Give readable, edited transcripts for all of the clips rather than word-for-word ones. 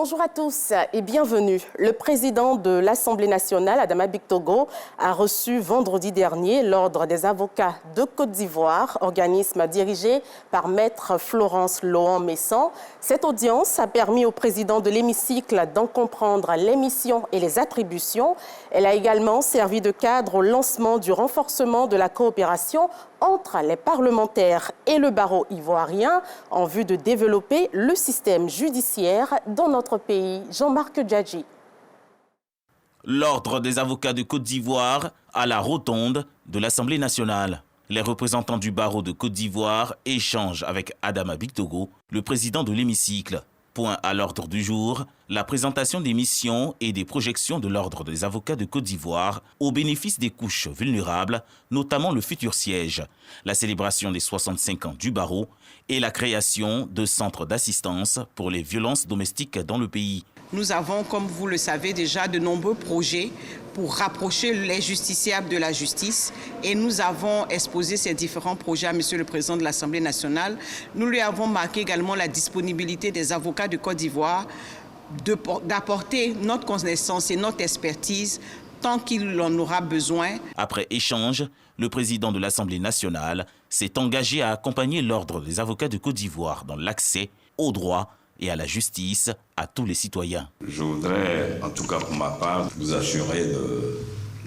Bonjour à tous et bienvenue. Le président de l'Assemblée nationale, Adama Bictogo, a reçu vendredi dernier l'Ordre des avocats de Côte d'Ivoire, organisme dirigé par Maître Florence Lohan-Messan. Cette audience a permis au président de l'hémicycle d'en comprendre les missions et les attributions. Elle a également servi de cadre au lancement du renforcement de la coopération entre les parlementaires et le barreau ivoirien en vue de développer le système judiciaire dans notre pays. Jean-Marc Djadji. L'Ordre des avocats de Côte d'Ivoire à la rotonde de l'Assemblée nationale. Les représentants du barreau de Côte d'Ivoire échangent avec Adama Bictogo, le président de l'hémicycle. Point à l'ordre du jour, la présentation des missions et des projections de l'Ordre des avocats de Côte d'Ivoire au bénéfice des couches vulnérables, notamment le futur siège, la célébration des 65 ans du barreau et la création de centres d'assistance pour les violences domestiques dans le pays. Nous avons, comme vous le savez déjà, de nombreux projets pour rapprocher les justiciables de la justice et nous avons exposé ces différents projets à Monsieur le Président de l'Assemblée nationale. Nous lui avons marqué également la disponibilité des avocats de Côte d'Ivoire d'apporter notre connaissance et notre expertise tant qu'il en aura besoin. Après échange, le président de l'Assemblée nationale s'est engagé à accompagner l'Ordre des avocats de Côte d'Ivoire dans l'accès aux droits et à la justice à tous les citoyens. Je voudrais, en tout cas pour ma part, vous assurer de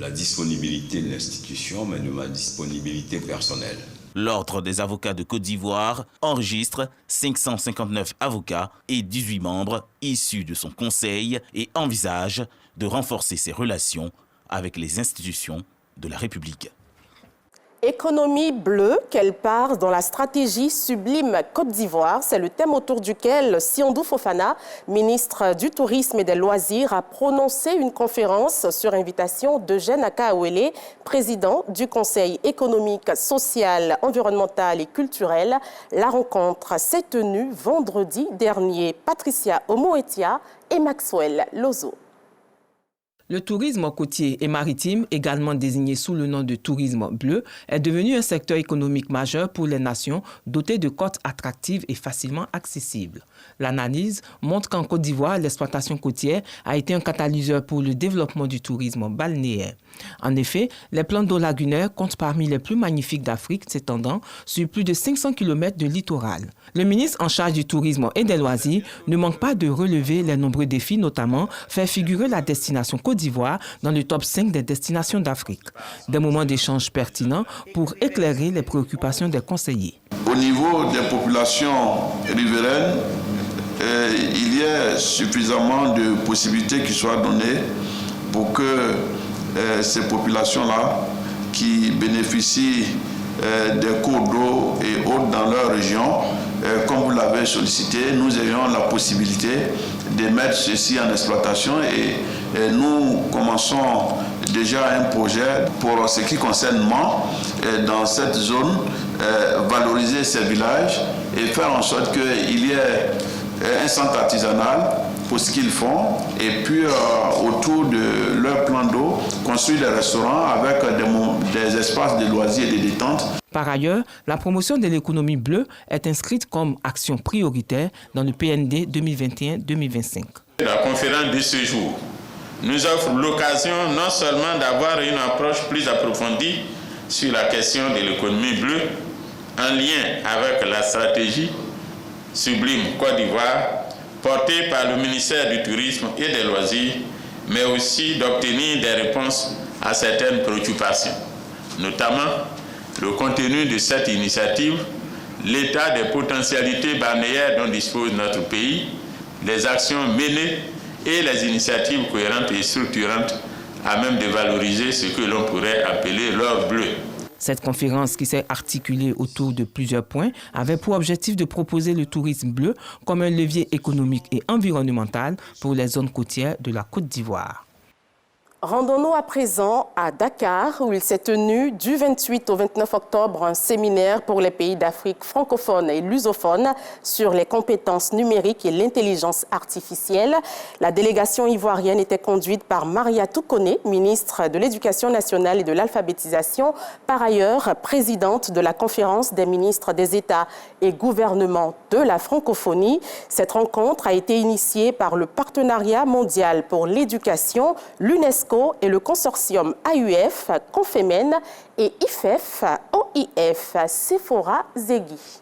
la disponibilité de l'institution, mais de ma disponibilité personnelle. L'Ordre des avocats de Côte d'Ivoire enregistre 559 avocats et 18 membres issus de son conseil et envisage de renforcer ses relations avec les institutions de la République. Économie bleue, quelle part dans la stratégie Sublime Côte d'Ivoire? C'est le thème autour duquel Siondou Fofana, ministre du Tourisme et des Loisirs, a prononcé une conférence sur invitation d'Eugène Akaouele, président du Conseil économique, social, environnemental et culturel. La rencontre s'est tenue vendredi dernier. Patricia Omoetia et Maxwell Lozo. Le tourisme côtier et maritime, également désigné sous le nom de tourisme bleu, est devenu un secteur économique majeur pour les nations dotées de côtes attractives et facilement accessibles. L'analyse montre qu'en Côte d'Ivoire, l'exploitation côtière a été un catalyseur pour le développement du tourisme balnéaire. En effet, les plans d'eau lagunaires comptent parmi les plus magnifiques d'Afrique, s'étendant sur plus de 500 km de littoral. Le ministre en charge du tourisme et des loisirs ne manque pas de relever les nombreux défis, notamment faire figurer la destination Côte d'Ivoire dans le top 5 des destinations d'Afrique. Des moments d'échange pertinents pour éclairer les préoccupations des conseillers. Au niveau des populations riveraines, il y a suffisamment de possibilités qui soient données pour que ces populations-là qui bénéficient des cours d'eau et autres dans leur région, comme vous l'avez sollicité, nous ayons la possibilité de mettre ceci en exploitation et nous commençons déjà un projet pour ce qui concerne Mans, dans cette zone, valoriser ces villages et faire en sorte qu'il y ait un centre artisanal pour ce qu'ils font et puis autour de leur plan d'eau, construire des restaurants avec des espaces de loisirs et de détente. Par ailleurs, la promotion de l'économie bleue est inscrite comme action prioritaire dans le PND 2021-2025. La conférence de ce jour nous offre l'occasion non seulement d'avoir une approche plus approfondie sur la question de l'économie bleue en lien avec la stratégie Sublime Côte d'Ivoire portée par le ministère du Tourisme et des Loisirs, mais aussi d'obtenir des réponses à certaines préoccupations, notamment le contenu de cette initiative, l'état des potentialités balnéaires dont dispose notre pays, les actions menées et les initiatives cohérentes et structurantes à même de valoriser ce que l'on pourrait appeler l'or bleu. Cette conférence, qui s'est articulée autour de plusieurs points, avait pour objectif de proposer le tourisme bleu comme un levier économique et environnemental pour les zones côtières de la Côte d'Ivoire. Rendons-nous à présent à Dakar, où il s'est tenu du 28 au 29 octobre un séminaire pour les pays d'Afrique francophone et lusophone sur les compétences numériques et l'intelligence artificielle. La délégation ivoirienne était conduite par Mariatou Koné, ministre de l'Éducation nationale et de l'alphabétisation, par ailleurs présidente de la conférence des ministres des États et gouvernements de la francophonie. Cette rencontre a été initiée par le Partenariat mondial pour l'éducation, l'UNESCO et le consortium AUF, Confemen et IFEF, OIF, Sephora Zegui.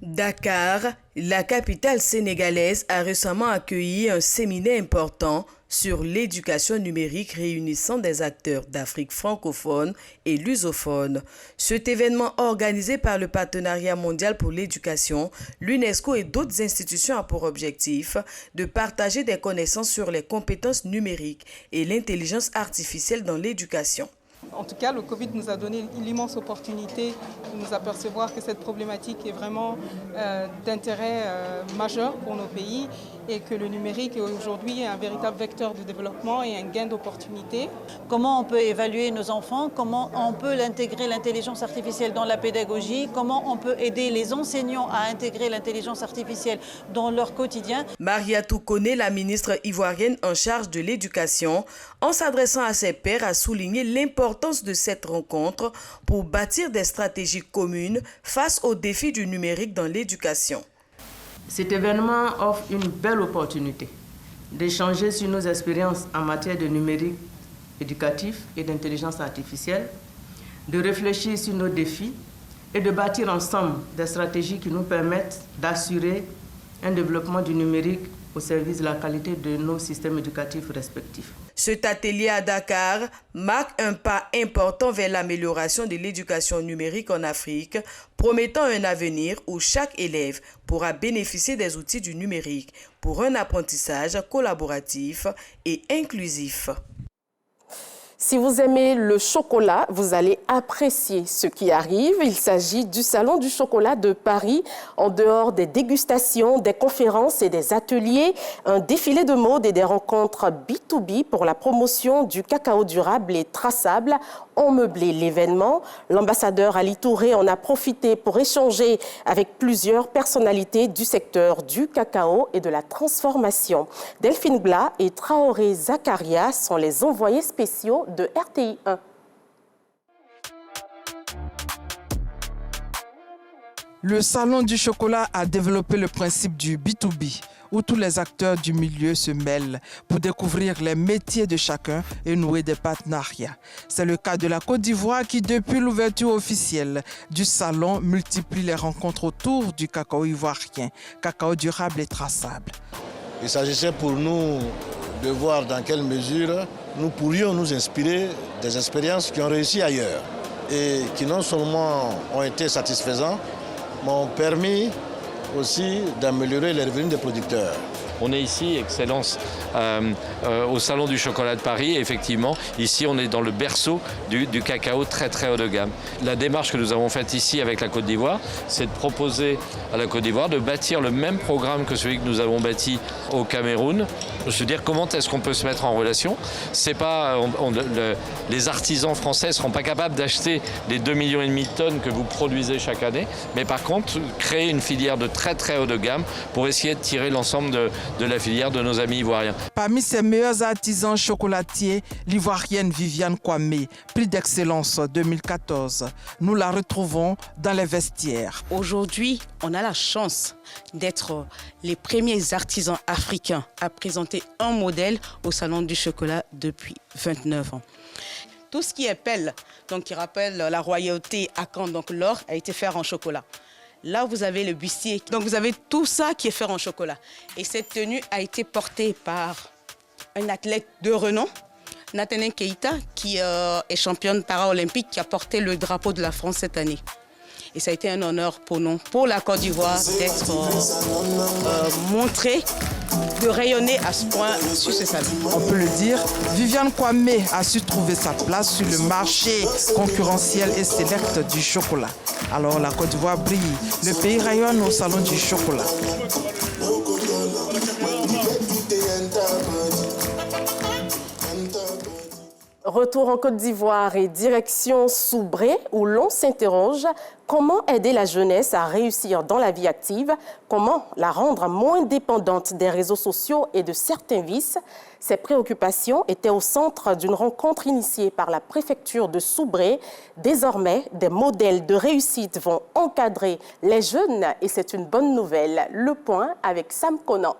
Dakar, la capitale sénégalaise, a récemment accueilli un séminaire important sur l'éducation numérique réunissant des acteurs d'Afrique francophone et lusophone. Cet événement organisé par le Partenariat mondial pour l'éducation, l'UNESCO et d'autres institutions a pour objectif de partager des connaissances sur les compétences numériques et l'intelligence artificielle dans l'éducation. En tout cas, le Covid nous a donné l'immense opportunité de nous apercevoir que cette problématique est vraiment d'intérêt majeur pour nos pays et que le numérique est aujourd'hui un véritable vecteur de développement et un gain d'opportunités. Comment on peut évaluer nos enfants, comment on peut intégrer l'intelligence artificielle dans la pédagogie, comment on peut aider les enseignants à intégrer l'intelligence artificielle dans leur quotidien. Mariatou Koné, la ministre ivoirienne en charge de l'éducation, en s'adressant à ses pairs, a souligné l'importance de cette rencontre pour bâtir des stratégies communes face aux défis du numérique dans l'éducation. Cet événement offre une belle opportunité d'échanger sur nos expériences en matière de numérique éducatif et d'intelligence artificielle, de réfléchir sur nos défis et de bâtir ensemble des stratégies qui nous permettent d'assurer un développement du numérique au service de la qualité de nos systèmes éducatifs respectifs. Cet atelier à Dakar marque un pas important vers l'amélioration de l'éducation numérique en Afrique, promettant un avenir où chaque élève pourra bénéficier des outils du numérique pour un apprentissage collaboratif et inclusif. Si vous aimez le chocolat, vous allez apprécier ce qui arrive. Il s'agit du Salon du chocolat de Paris. En dehors des dégustations, des conférences et des ateliers, un défilé de mode et des rencontres B2B pour la promotion du cacao durable et traçable ont meublé l'événement. L'ambassadeur Ali Touré en a profité pour échanger avec plusieurs personnalités du secteur du cacao et de la transformation. Delphine Blas et Traoré Zakaria sont les envoyés spéciaux de RTI 1. Le Salon du chocolat a développé le principe du B2B, où tous les acteurs du milieu se mêlent pour découvrir les métiers de chacun et nouer des partenariats. C'est le cas de la Côte d'Ivoire qui, depuis l'ouverture officielle du salon, multiplie les rencontres autour du cacao ivoirien, cacao durable et traçable. Il s'agissait pour nous de voir dans quelle mesure nous pourrions nous inspirer des expériences qui ont réussi ailleurs et qui non seulement ont été satisfaisantes, mais ont permis aussi d'améliorer les revenus des producteurs. On est ici, Excellence, au Salon du chocolat de Paris. Et effectivement, ici, on est dans le berceau du cacao très très haut de gamme. La démarche que nous avons faite ici avec la Côte d'Ivoire, c'est de proposer à la Côte d'Ivoire de bâtir le même programme que celui que nous avons bâti au Cameroun. Se dire comment est-ce qu'on peut se mettre en relation. C'est pas, les artisans français ne seront pas capables d'acheter les 2,5 millions de tonnes que vous produisez chaque année. Mais par contre, créer une filière de très très haut de gamme pour essayer de tirer l'ensemble de la filière de nos amis ivoiriens. Parmi ses meilleurs artisans chocolatiers, l'ivoirienne Viviane Kwame, prix d'excellence 2014. Nous la retrouvons dans les vestiaires. Aujourd'hui, on a la chance d'être les premiers artisans africains à présenter un modèle au Salon du chocolat depuis 29 ans. Tout ce qui est pelle, donc qui rappelle la royauté Akan, donc l'or, a été fait en chocolat. Là, vous avez le bustier. Donc, vous avez tout ça qui est fait en chocolat. Et cette tenue a été portée par un athlète de renom, Nathaniel Keita, qui est championne paralympique, qui a porté le drapeau de la France cette année. Et ça a été un honneur pour nous, pour la Côte d'Ivoire, d'être montrée, de rayonner à ce point sur ce salon. On peut le dire, Viviane Kwame a su trouver sa place sur le marché concurrentiel et sélect du chocolat. Alors la Côte d'Ivoire brille, le pays rayonne au Salon du chocolat. Retour en Côte d'Ivoire et direction Soubré, où l'on s'interroge comment aider la jeunesse à réussir dans la vie active, comment la rendre moins dépendante des réseaux sociaux et de certains vices. Ces préoccupations étaient au centre d'une rencontre initiée par la préfecture de Soubré. Désormais, des modèles de réussite vont encadrer les jeunes et c'est une bonne nouvelle. Le point avec Sam Conan.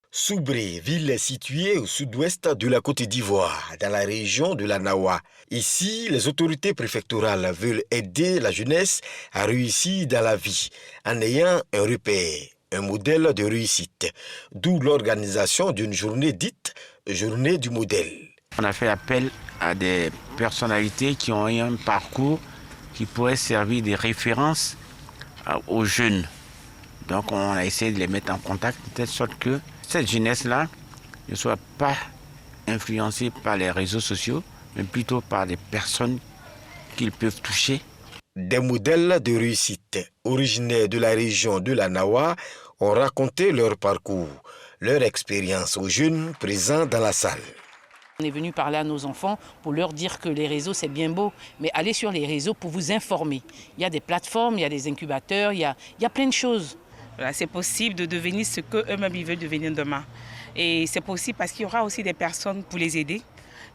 Soubré, ville située au sud-ouest de la Côte d'Ivoire, dans la région de la Nawa. Ici, les autorités préfectorales veulent aider la jeunesse à réussir dans la vie en ayant un repère, un modèle de réussite, d'où l'organisation d'une journée dite Journée du modèle. On a fait appel à des personnalités qui ont eu un parcours qui pourrait servir de référence aux jeunes. Donc on a essayé de les mettre en contact de telle sorte que cette jeunesse-là ne soit pas influencée par les réseaux sociaux, mais plutôt par des personnes qu'ils peuvent toucher. Des modèles de réussite originaires de la région de la Nawa ont raconté leur parcours, leur expérience aux jeunes présents dans la salle. On est venu parler à nos enfants pour leur dire que les réseaux, c'est bien beau, mais allez sur les réseaux pour vous informer. Il y a des plateformes, il y a des incubateurs, il y a plein de choses. Voilà, c'est possible de devenir ce qu'eux-mêmes ils veulent devenir demain. Et c'est possible parce qu'il y aura aussi des personnes pour les aider.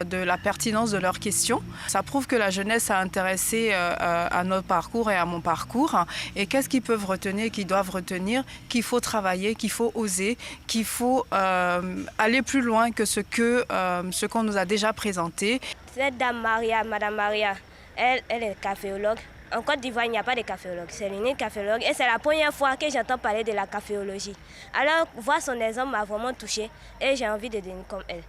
De la pertinence de leurs questions. Ça prouve que la jeunesse a intéressé à notre parcours et à mon parcours. Et qu'est-ce qu'ils peuvent retenir, qu'ils doivent retenir, qu'il faut travailler, qu'il faut oser, qu'il faut aller plus loin que ce qu'on nous a déjà présenté. Cette dame Maria, Madame Maria, elle est caféologue. En Côte d'Ivoire, il n'y a pas de caféologue. C'est l'unique caféologue et c'est la première fois que j'entends parler de la caféologie. Alors, voir son exemple m'a vraiment touchée et j'ai envie de devenir comme elle.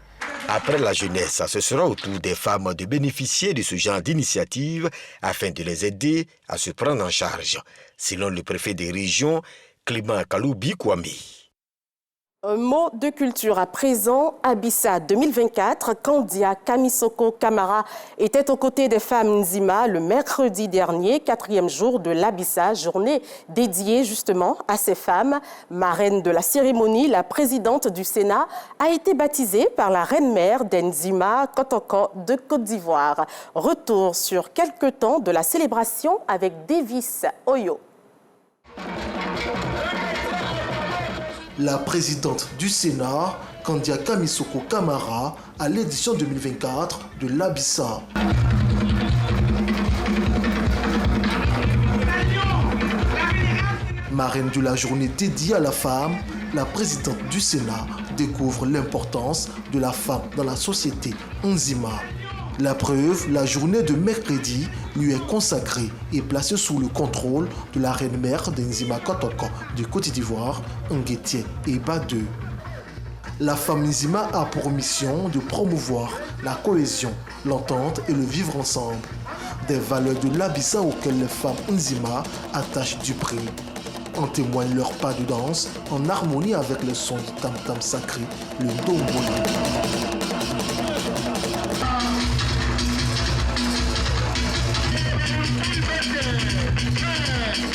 Après la jeunesse, ce sera au tour des femmes de bénéficier de ce genre d'initiative afin de les aider à se prendre en charge, selon le préfet des régions, Clément Kaloubi Kwame. Un mot de culture à présent, Abissa 2024, Kandia Kamisoko Kamara était aux côtés des femmes Nzima le mercredi dernier, 4e jour de l'Abissa, journée dédiée justement à ces femmes. Marraine de la cérémonie, la présidente du Sénat a été baptisée par la reine-mère d'Nzima Kotoko de Côte d'Ivoire. Retour sur quelques temps de la célébration avec Davis Oyo. La présidente du Sénat, Kandia Kamisoko Kamara, à l'édition 2024 de l'Abissa. Marraine de la journée dédiée à la femme, la présidente du Sénat découvre l'importance de la femme dans la société Nzima. La preuve, la journée de mercredi lui est consacrée et placée sous le contrôle de la reine-mère d'Nzima Kotoko de Côte d'Ivoire, Nguétié et Badeu. La femme Nzima a pour mission de promouvoir la cohésion, l'entente et le vivre ensemble. Des valeurs de l'Abissa auxquelles les femmes Nzima attachent du prix. En témoigne leur pas de danse en harmonie avec le son du tam-tam sacré, le Ndombolo.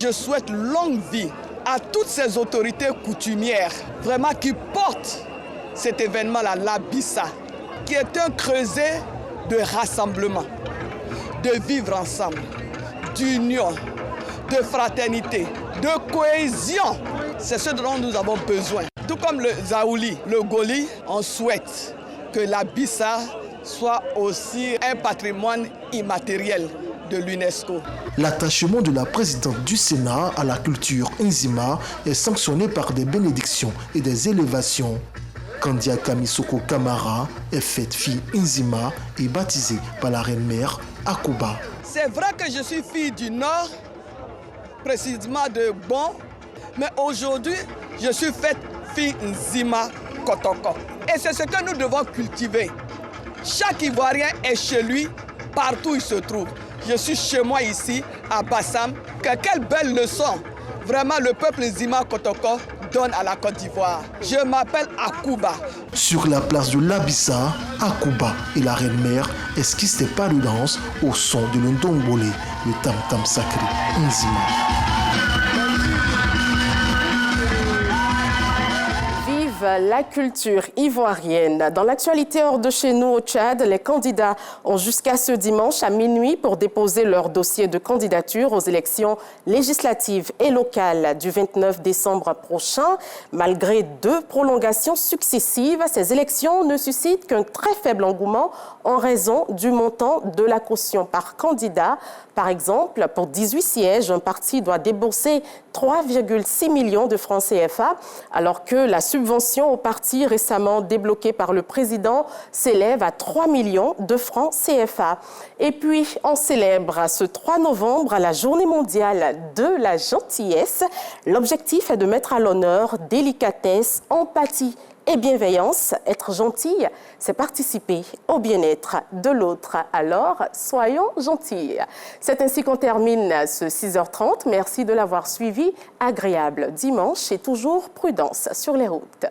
Je souhaite longue vie à toutes ces autorités coutumières, vraiment qui portent cet événement-là, l'Abissa, qui est un creuset de rassemblement, de vivre ensemble, d'union, de fraternité, de cohésion. C'est ce dont nous avons besoin. Tout comme le Zaouli, le Goli, on souhaite que l'Abissa soit aussi un patrimoine immatériel de l'UNESCO. L'attachement de la présidente du Sénat à la culture Nzima est sanctionné par des bénédictions et des élévations. Kandia Kamisoko Kamara est faite fille Nzima et baptisée par la reine-mère Akuba. C'est vrai que je suis fille du Nord, précisément de Bon, mais aujourd'hui, je suis faite fille Nzima Kotoko. Et c'est ce que nous devons cultiver. Chaque Ivoirien est chez lui, partout où il se trouve. Je suis chez moi ici, à Bassam. Quelle belle leçon, vraiment, le peuple Nzima Kotoko donne à la Côte d'Ivoire. Je m'appelle Akuba. Sur la place de l'Abissa, Akuba et la reine-mère esquissent des pas de danse au son de l'Ndombole, le tam-tam sacré Nzima. la culture ivoirienne. Dans l'actualité hors de chez nous au Tchad, les candidats ont jusqu'à ce dimanche à minuit pour déposer leur dossier de candidature aux élections législatives et locales du 29 décembre prochain. Malgré 2 prolongations successives, ces élections ne suscitent qu'un très faible engouement en raison du montant de la caution par candidat. Par exemple, pour 18 sièges, un parti doit débourser 3,6 millions de francs CFA, alors que la subvention au parti récemment débloquée par le président s'élève à 3 millions de francs CFA. Et puis, on célèbre ce 3 novembre la Journée mondiale de la gentillesse. L'objectif est de mettre à l'honneur délicatesse, empathie et bienveillance. Être gentil, c'est participer au bien-être de l'autre. Alors, soyons gentils. C'est ainsi qu'on termine ce 6h30. Merci de l'avoir suivi. Agréable dimanche et toujours prudence sur les routes.